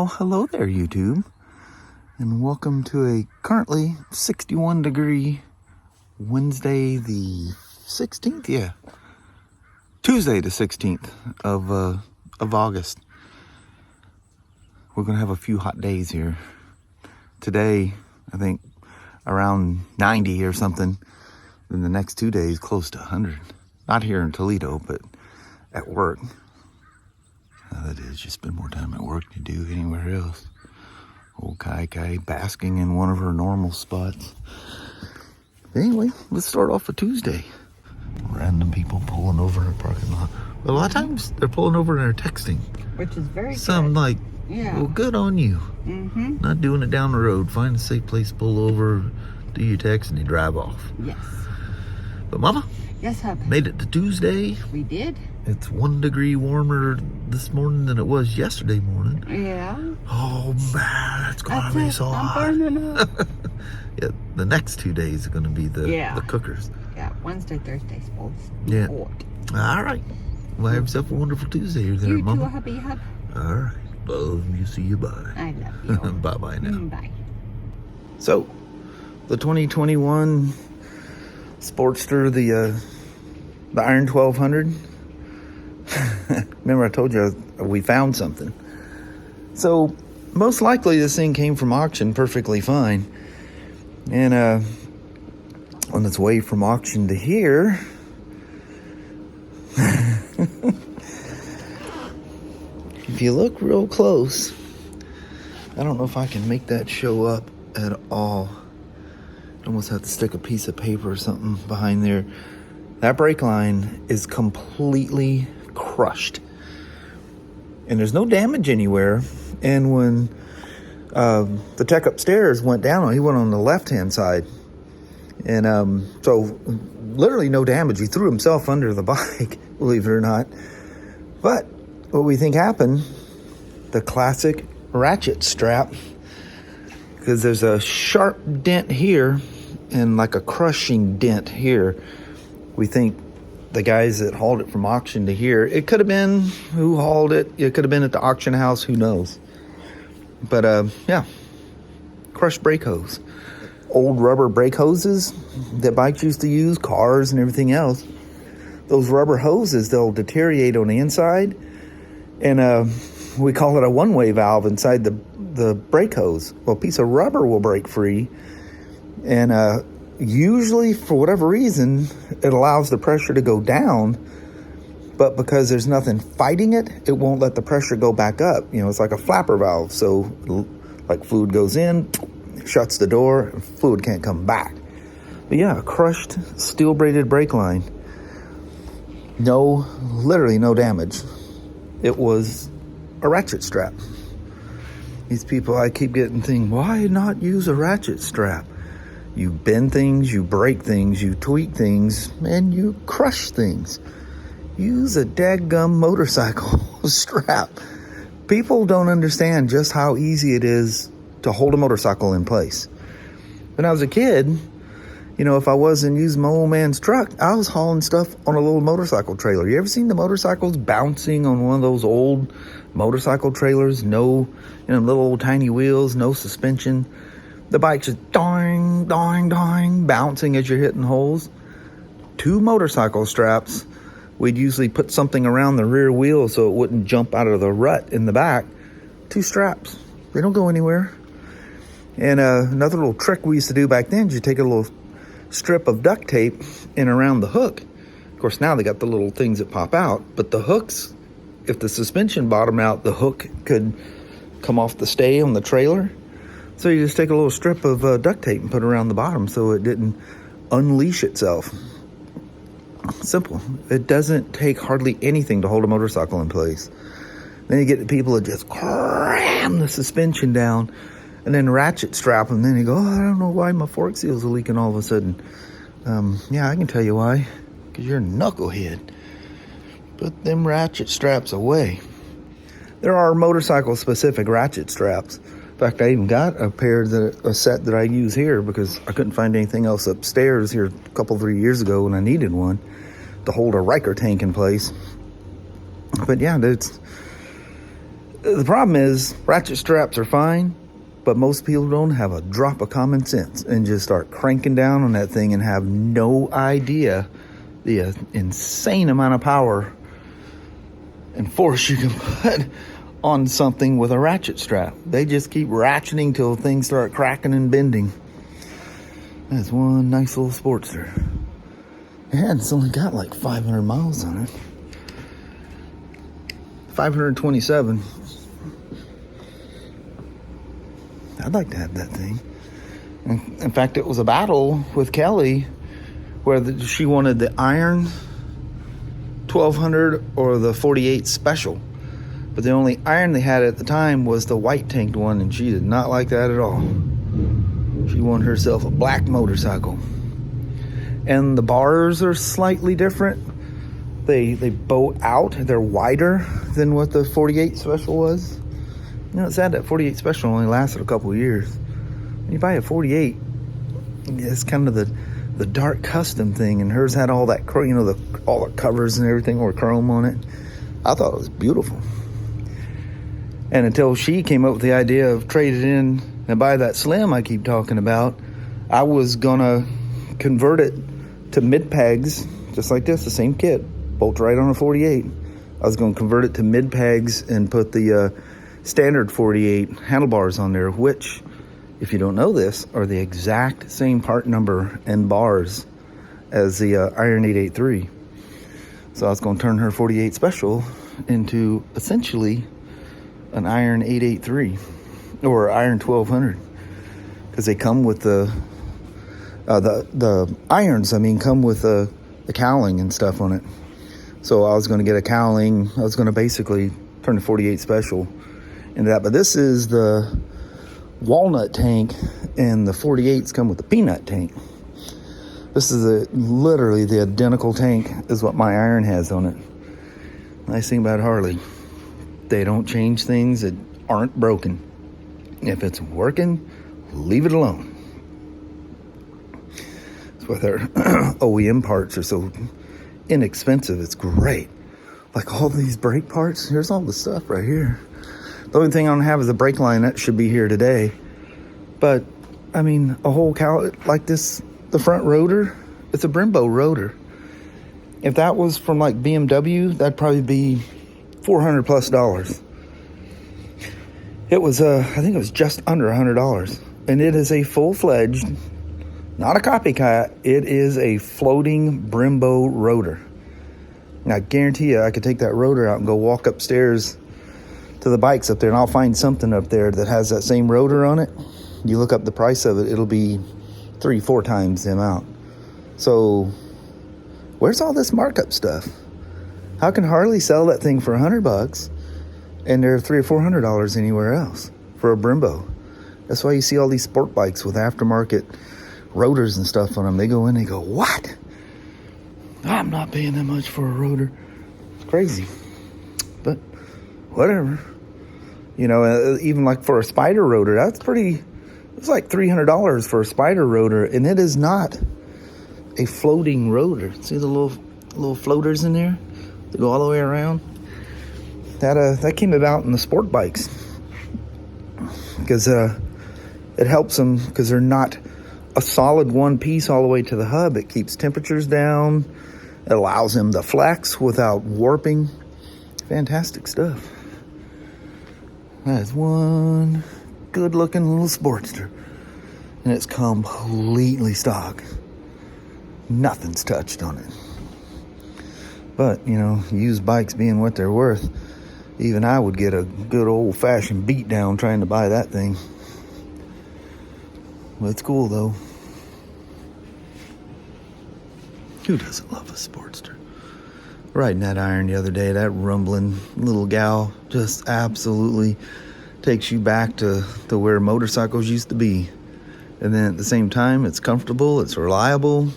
Well, hello there, YouTube, and welcome to a currently 61 degree Wednesday the 16th, Tuesday the 16th of August. We're gonna have a few hot days here. Today, I think around 90 or something. Then the next 2 days, close to 100. Not here in Toledo, but at work. That is, you spend more time at work than you do anywhere else. Old Kai basking in one of her normal spots. Anyway, let's start off a Tuesday. Random people pulling over in a parking lot. But a lot of times they're pulling over and they're texting. Which is very Some good. like, yeah. Well, good on you. Mm-hmm. Not doing it down the road. Find a safe place, pull over, do your text, and you drive off. Yes. But Mama, yes, hubby. made it to Tuesday. We did. It's 1 degree warmer this morning than it was yesterday morning. Yeah. Oh man, it's gonna be so hot. I'm burning up. Yeah, the next 2 days are gonna be the cookers. Yeah, Wednesday, Thursday, supposed to Yeah. be hot. All right. Well, have yourself a wonderful Tuesday there, You Mama. too, hubby, hub. All right. Love you. See you. Bye. I love you. Bye now. Bye. So, the 2021 Sportster, the Iron 1200. Remember I told you we found something. So most likely this thing came from auction perfectly fine. And on its way from auction to here, if you look real close, I don't know if I can make that show up at all. I almost have to stick a piece of paper or something behind there. That brake line is completely crushed. And there's no damage anywhere. And when the tech upstairs went down, he went on the left-hand side. And so literally no damage. He threw himself under the bike, believe it or not. But what we think happened, the classic ratchet strap, because there's a sharp dent here and like a crushing dent here. We think the guys that hauled it from auction to here, it could have been who hauled it. It could have been at the auction house. Who knows? But yeah, crushed brake hose. Old rubber brake hoses that bikes used to use, cars and everything else. Those rubber hoses, they'll deteriorate on the inside. And we call it a one-way valve inside the brake hose. Well, a piece of rubber will break free. And usually, for whatever reason, it allows the pressure to go down, but because there's nothing fighting it, it won't let the pressure go back up. You know, it's like a flapper valve. So, like fluid goes in, shuts the door, fluid can't come back. But yeah, a crushed steel braided brake line. Literally no damage. It was a ratchet strap. These people, I keep getting thinking, why not use a ratchet strap? You bend things, you break things, you tweak things, and you crush things. Use a dadgum motorcycle strap. People don't understand just how easy it is to hold a motorcycle in place. When I was a kid, you know, if I wasn't using my old man's truck, I was hauling stuff on a little motorcycle trailer. You ever seen the motorcycles bouncing on one of those old motorcycle trailers? No, little old tiny wheels, no suspension. The bike's just doing, doing, doing, bouncing as you're hitting holes. 2 motorcycle straps. We'd usually put something around the rear wheel so it wouldn't jump out of the rut in the back. 2 straps. They don't go anywhere. And another little trick we used to do back then is you take a little strip of duct tape in around the hook. Of course, now they got the little things that pop out. But the hooks, if the suspension bottomed out, the hook could come off the stay on the trailer. So you just take a little strip of duct tape and put it around the bottom so it didn't unleash itself. Simple. It doesn't take hardly anything to hold a motorcycle in place. Then you get the people that just cram the suspension down and then ratchet strap them. Then you go, I don't know why my fork seals are leaking all of a sudden. Yeah, I can tell you why. Because you're a knucklehead. Put them ratchet straps away. There are motorcycle-specific ratchet straps. In fact, I even got a set that I use here because I couldn't find anything else upstairs here a couple, 3 years ago when I needed one to hold a Riker tank in place. But yeah, The problem is ratchet straps are fine, but most people don't have a drop of common sense and just start cranking down on that thing and have no idea the insane amount of power and force you can put on something with a ratchet strap. They just keep ratcheting till things start cracking and bending. That's one nice little Sportster. And it's only got like 500 miles on it. 527. I'd like to have that thing. In fact, it was a battle with Kelly where she wanted the iron 1200 or the 48 special. But the only iron they had at the time was the white tanked one, and she did not like that at all. She wanted herself a black motorcycle. And the bars are slightly different. They bow out. They're wider than what the 48 special was. You know, it's sad that 48 special only lasted a couple of years. When you buy a 48, it's kind of the dark custom thing, and hers had all that, you know, all the covers and everything were chrome on it. I thought it was beautiful. And until she came up with the idea of trading in and buy that Slim I keep talking about, I was gonna convert it to mid pegs, just like this, the same kit, bolt right on a 48. I was gonna convert it to mid pegs and put the standard 48 handlebars on there, which, if you don't know this, are the exact same part number and bars as the Iron 883. So I was going to turn her 48 special into essentially an Iron 883 or Iron 1200, because they come with the irons. I mean, come with the cowling and stuff on it. So I was going to get a cowling. I was going to basically turn the 48 special into that. But this is the walnut tank, and the 48s come with the peanut tank. This is literally the identical tank as what my iron has on it. Nice thing about Harley, they don't change things that aren't broken. If it's working, leave it alone. That's why their OEM parts are so inexpensive. It's great. Like all these brake parts, here's all the stuff right here. The only thing I don't have is a brake line. That should be here today. But, I mean, a whole cow like this, the front rotor, it's a Brembo rotor. If that was from like BMW, that'd probably be $400+. It was, I think it was just under $100. And it is a full-fledged, not a copycat, it is a floating Brembo rotor. And I guarantee you I could take that rotor out and go walk upstairs to the bikes up there, and I'll find something up there that has that same rotor on it. You look up the price of it, it'll be 3-4 times the amount. So where's all this markup stuff? How can Harley sell that thing for $100 and they're $300 or $400 anywhere else for a Brembo? That's why you see all these sport bikes with aftermarket rotors and stuff on them. They go in, they go, what? I'm not paying that much for a rotor. It's crazy. But whatever. You know, even like for a Spyder rotor, it's like $300 for a Spyder rotor, and it is not a floating rotor. See the little floaters in there? They go all the way around. That came about in the sport bikes because it helps them because they're not a solid one piece all the way to the hub. It keeps temperatures down. It allows them to flex without warping. Fantastic stuff. That is one good looking little Sportster, and it's completely stock. Nothing's touched on it. But you know, used bikes being what they're worth, even I would get a good old fashioned beat down trying to buy that thing. But it's cool though. Who doesn't love a Sportster? Riding that iron the other day, that rumbling little gal just absolutely takes you back to where motorcycles used to be. And then at the same time, it's comfortable, it's reliable. You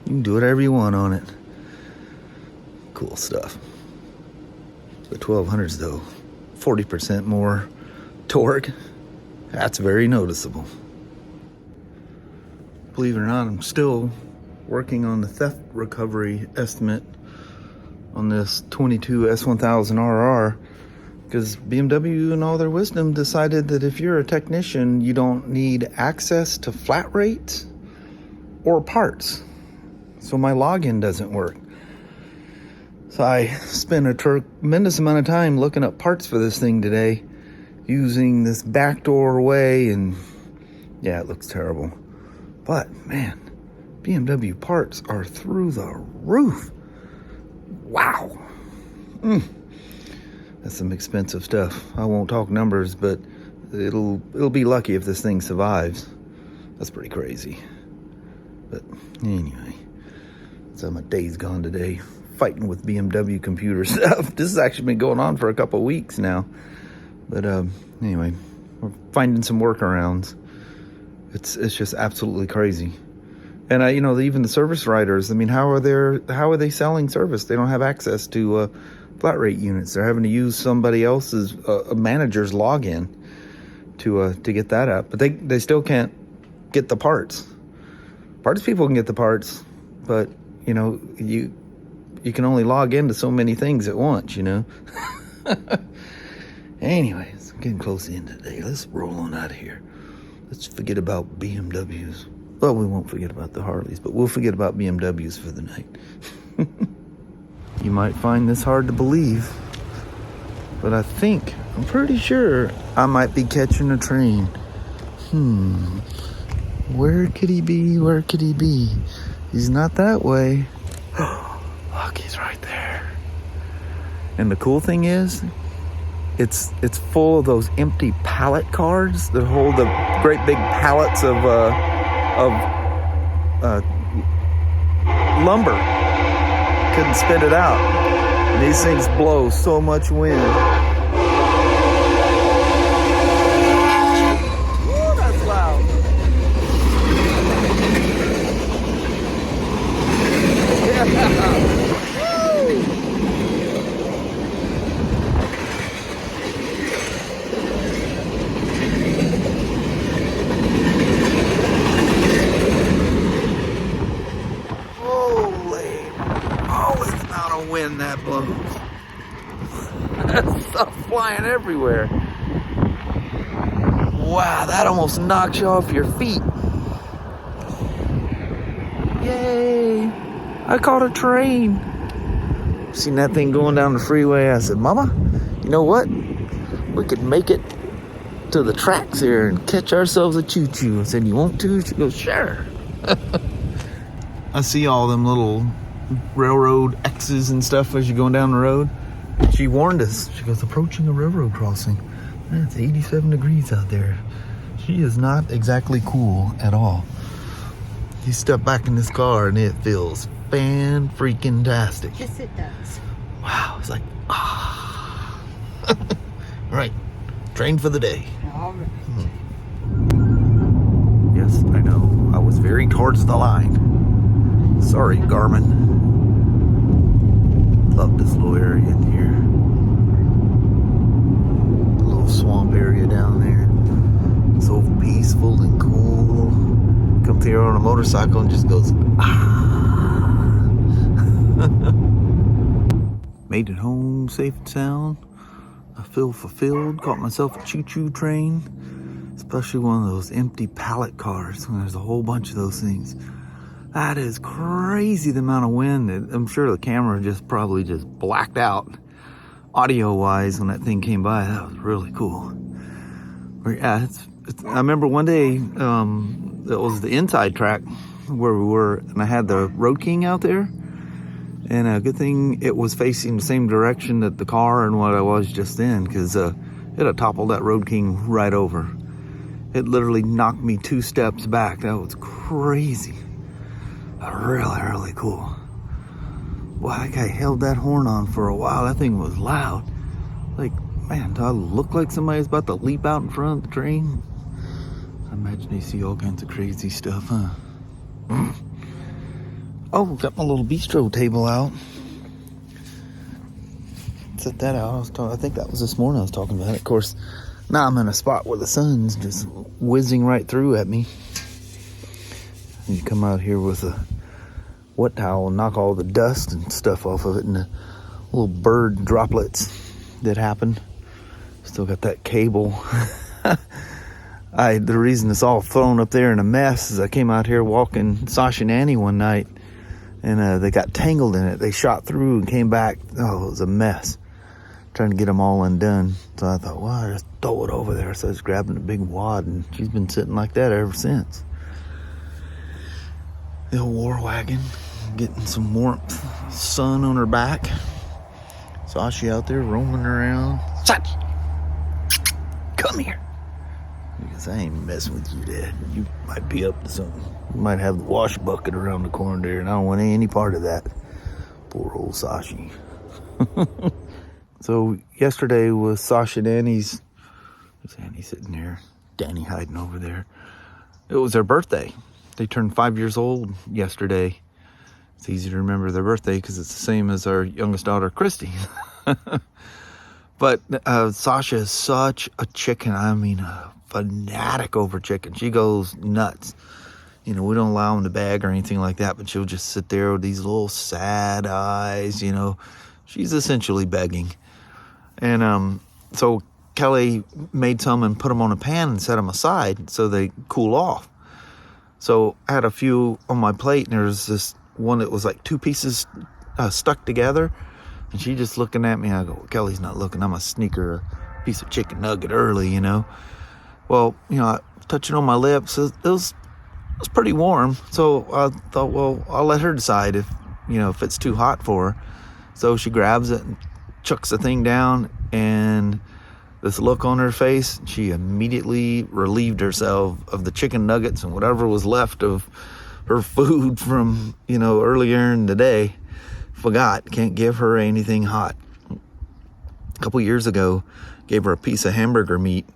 can do whatever you want on it. Cool stuff. The 1200s though, 40% more torque. That's very noticeable. Believe it or not, I'm still working on the theft recovery estimate on this 22 S1000RR. Because BMW in all their wisdom decided that if you're a technician, you don't need access to flat rates or parts. So my login doesn't work. So I spent a tremendous amount of time looking up parts for this thing today using this backdoor way, and yeah, it looks terrible. But man, BMW parts are through the roof. Wow. That's some expensive stuff. I won't talk numbers, but it'll be lucky if this thing survives. That's pretty crazy. But anyway, so my day's gone today, fighting with BMW computer stuff. This has actually been going on for a couple weeks now. But anyway, we're finding some workarounds. It's just absolutely crazy. And even the service writers, I mean, how are they selling service? They don't have access to flat rate units. They're having to use somebody else's a manager's login to get that up. But they still can't get the parts. Parts people can get the parts, but you can only log into so many things at once. Anyways, I'm getting close to the end of the day. Let's roll on out of here. Let's forget about BMWs. Well, we won't forget about the Harleys, but we'll forget about BMWs for the night. You might find this hard to believe, but I'm pretty sure I might be catching a train. Where could he be? Where could he be? He's not that way. Look, he's right there. And the cool thing is, it's full of those empty pallet cars that hold the great big pallets of lumber. Couldn't spit it out. And these things blow so much wind. Woo, that's loud. Yeah. Wind that blows. That stuff flying everywhere. Wow, that almost knocks you off your feet. Yay! I caught a train. Seen that thing going down the freeway. I said, Mama, you know what? We could make it to the tracks here and catch ourselves a choo-choo. I said, you want to? She goes, sure. I see all them little railroad X's and stuff as you're going down the road. She warned us. She goes, approaching a railroad crossing. It's 87 degrees out there. She is not exactly cool at all. You step back in this car and it feels fan-freaking-tastic. Yes, it does. Wow, it's like, ah. Right, trained for the day. All right. Yes, I know. I was veering towards the line. Sorry, Garmin. Love this little area in here. A little swamp area down there. So peaceful and cool. Comes here on a motorcycle and just goes, ah. Made it home safe and sound. I feel fulfilled. Caught myself a choo-choo train. Especially one of those empty pallet cars when there's a whole bunch of those things. That is crazy, the amount of wind. I'm sure the camera probably just blacked out audio-wise when that thing came by. That was really cool. Yeah, I remember one day, it was the inside track where we were, and I had the Road King out there. And a good thing it was facing the same direction that the car and what I was just in, because it had toppled that Road King right over. It literally knocked me 2 steps back. That was crazy. Really, really cool. Wow, that guy held that horn on for a while. That thing was loud. Like, man, do I look like somebody's about to leap out in front of the train? I imagine they see all kinds of crazy stuff, huh? Oh, got my little bistro table out. Set that out. I think that was this morning I was talking about it. Of course, now I'm in a spot where the sun's just whizzing right through at me. And you come out here with a wet towel and knock all the dust and stuff off of it, and the little bird droplets that happen Still got that cable. The reason it's all thrown up there in a mess is I came out here walking Sasha and Annie one night, and they got tangled in it. They shot through and came back. Oh, it was a mess. Trying to get them all undone. So I thought, well, I just throw it over there. So I was grabbing a big wad, and she's been sitting like that ever since. The old war wagon, getting some warmth, sun on her back. Sasha out there roaming around. Sachi, come here. Because I ain't messing with you, Dad. You might be up to something. You might have the wash bucket around the corner there, and I don't want any part of that. Poor old Sashi. So yesterday was Sasha and Annie's. There's Annie sitting there. Danny hiding over there. It was their birthday. They turned 5 years old yesterday. It's easy to remember their birthday because it's the same as our youngest daughter, Christy. But Sasha is such a chicken. I mean, a fanatic over chicken. She goes nuts. You know, we don't allow them to bag or anything like that, but she'll just sit there with these little sad eyes, you know. She's essentially begging. And so Kelly made some and put them on a pan and set them aside so they cool off. So I had a few on my plate, and there's this one that was like two pieces stuck together. And she just looking at me. I go, Kelly's not looking. I'm going to sneak her a piece of chicken nugget early, you know. Well, you know, I touched it on my lips. It was pretty warm. So I thought, well, I'll let her decide if it's too hot for her. So she grabs it and chucks the thing down, and this look on her face, she immediately relieved herself of the chicken nuggets and whatever was left of her food from, earlier in the day. Forgot, can't give her anything hot. A couple years ago, gave her a piece of hamburger meat,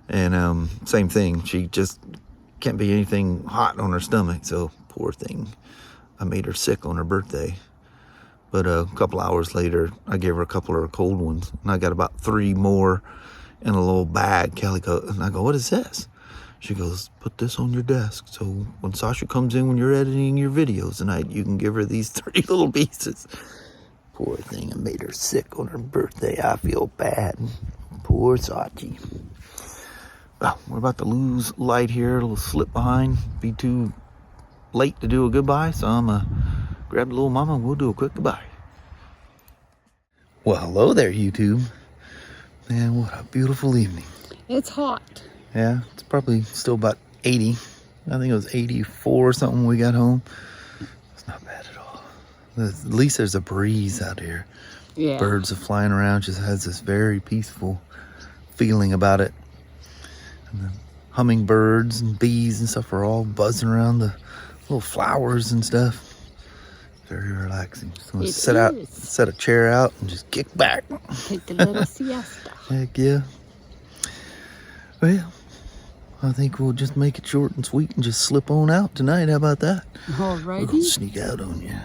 and same thing. She just can't be anything hot on her stomach, so poor thing. I made her sick on her birthday. But a couple hours later, I gave her a couple of her cold ones, and I got about 3 more in a little bag. Kelly goes, and I go, what is this? She goes, put this on your desk, so when Sasha comes in when you're editing your videos tonight, you can give her these 3 little pieces. Poor thing, I made her sick on her birthday. I feel bad. Poor Sachi. Well, we're about to lose light here. It'll slip behind, be too late to do a goodbye, so I'm going to grab the little mama and we'll do a quick goodbye. Well, hello there, YouTube. Man, what a beautiful evening. It's hot. Yeah, it's probably still about 80. I think it was 84 or something when we got home. It's not bad at all. At least there's a breeze out here. Yeah. Birds are flying around. Just has this very peaceful feeling about it. And the hummingbirds and bees and stuff are all buzzing around the little flowers and stuff. Very relaxing. Just want to set a chair out and just kick back. Take a little siesta. Heck yeah. Well, I think we'll just make it short and sweet and just slip on out tonight. How about that? Alrighty. We're going to sneak out on you.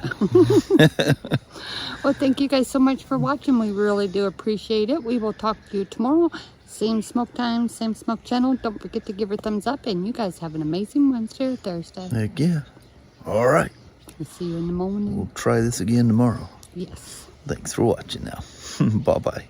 Well, thank you guys so much for watching. We really do appreciate it. We will talk to you tomorrow. Same smoke time, same smoke channel. Don't forget to give her a thumbs up. And you guys have an amazing Wednesday or Thursday. Heck yeah. All right. We'll see you in the morning. We'll try this again tomorrow. Yes. Thanks for watching now. Bye-bye.